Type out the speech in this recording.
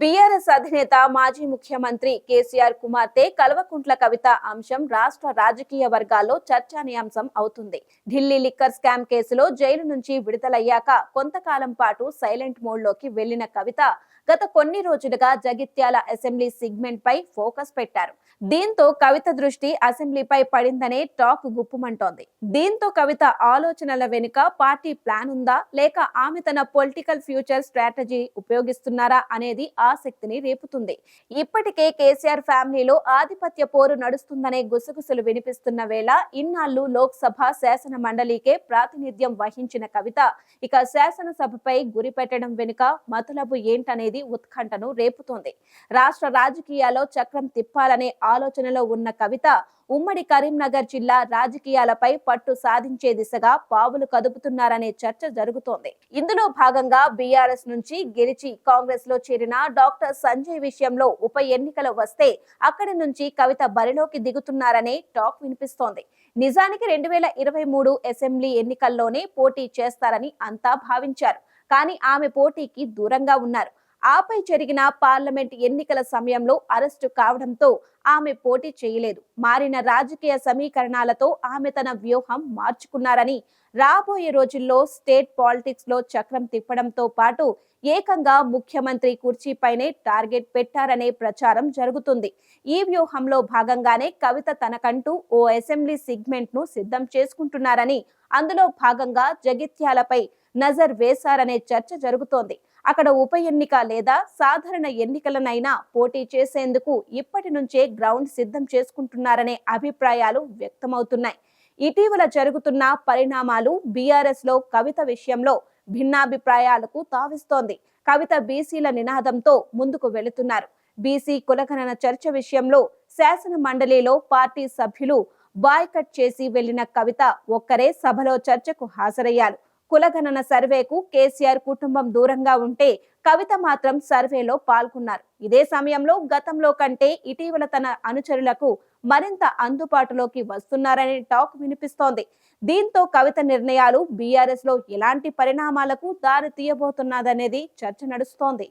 BRS అధినేత మాజీ ముఖ్యమంత్రి కేసీఆర్ కుమార్తె కల్వకుంట్ల కవిత అంశం రాష్ట్ర రాజకీయ వర్గాల్లో చర్చానీయాంశం అవుతుంది. ఢిల్లీ లిక్కర్ స్కామ్ కేసులో జైలు నుంచి విడుదలయ్యాక కొంతకాలం పాటు సైలెంట్ మోడ్లోకి వెళ్లిన కవిత గత కొన్ని రోజులుగా జగిత్యాల అసెంబ్లీ సిగ్మెంట్ పై ఫోకస్ పెట్టారు. దీంతో కవిత దృష్టి అసెంబ్లీపై పడిందనే టాక్ గుప్పుమంటోంది. దీంతో కవిత ఆలోచనల వెనుక పార్టీ ప్లాన్ ఉందా, లేక ఆమె తన పొలిటికల్ ఫ్యూచర్ స్ట్రాటజీ ఉపయోగిస్తున్నారా అనేది ఆసక్తిని రేపుతుంది. ఇప్పటికే కేసీఆర్ ఫ్యామిలీలో ఆధిపత్య పోరు నడుస్తుందనే గుసగుసలు వినిపిస్తున్న వేళ ఇన్నాళ్లు లోక్సభ శాసన మండలికే ప్రాతినిధ్యం వహించిన కవిత ఇక శాసనసభపై గురిపెట్టడం వెనుక మతలబు ఏంటనేది ఉత్కంఠను రేపుతోంది. రాష్ట్ర రాజకీయాల్లో చక్రం తిప్పాలనే ఆలోచనలో ఉన్న కవిత ఉమ్మడి కరీంనగర్ జిల్లా రాజకీయాలపై పట్టు సాధించే దిశగా పావులు కదుపుతున్నారనే చర్చ జరుగుతోంది. ఇందులో భాగంగా బీఆర్ఎస్ నుంచి గెలిచి కాంగ్రెస్ లో చేరిన డాక్టర్ సంజయ్ విషయంలో ఉప ఎన్నికలు వస్తే అక్కడి నుంచి కవిత బరిలోకి దిగుతున్నారనే టాక్ వినిపిస్తోంది. నిజానికి 2023 అసెంబ్లీ ఎన్నికల్లోనే పోటీ చేస్తారని అంతా భావించారు. కానీ ఆమె పోటీకి దూరంగా ఉన్నారు. ఆపై జరిగిన పార్లమెంట్ ఎన్నికల సమయంలో అరెస్టు కావడంతో ఆమె పోటీ చేయలేదు. మారిన రాజకీయ సమీకరణాలతో ఆమె తన వ్యూహం మార్చుకున్నారని, రాబోయే రోజుల్లో స్టేట్ పాలిటిక్స్ లో చక్రం తిప్పడంతో పాటు ఏకంగా ముఖ్యమంత్రి కుర్చీపైనే టార్గెట్ పెట్టారనే ప్రచారం జరుగుతుంది. ఈ వ్యూహంలో భాగంగానే కవిత తనకంటూ ఓ అసెంబ్లీ సిగ్మెంట్ ను సిద్ధం చేసుకుంటున్నారని, అందులో భాగంగా జగిత్యాలపై నజర్ వేశారనే చర్చ జరుగుతోంది. అక్కడ ఉప ఎన్నిక లేదా సాధారణ ఎన్నికలనైనా పోటీ చేసేందుకు ఇప్పటి నుంచే గ్రౌండ్ సిద్ధం చేసుకుంటున్నారనే అభిప్రాయాలు వ్యక్తమవుతున్నాయి. ఇటీవల జరుగుతున్న పరిణామాలు బీఆర్ఎస్ లో కవిత విషయంలో భిన్నాభిప్రాయాలకు తావిస్తోంది. కవిత బీసీల నినాదంతో ముందుకు వెళుతున్నారు. బీసీ కులగణన చర్చ విషయంలో శాసన మండలిలో పార్టీ సభ్యులు బాయ్కట్ చేసి వెళ్లిన కవిత ఒక్కరే సభలో చర్చకు హాజరయ్యారు. కులగణన సర్వేకు కేసీఆర్ కుటుంబం దూరంగా ఉంటే కవిత మాత్రం సర్వేలో పాల్గొన్నారు. ఇదే సమయంలో గతంలో కంటే ఇటీవల తన అనుచరులకు మరింత అందుబాటులోకి వస్తున్నారనే టాక్ వినిపిస్తోంది. దీంతో కవిత నిర్ణయాలు బీఆర్ఎస్ లో ఎలాంటి పరిణామాలకు దారి తీయబోతున్నదనేది చర్చ నడుస్తోంది.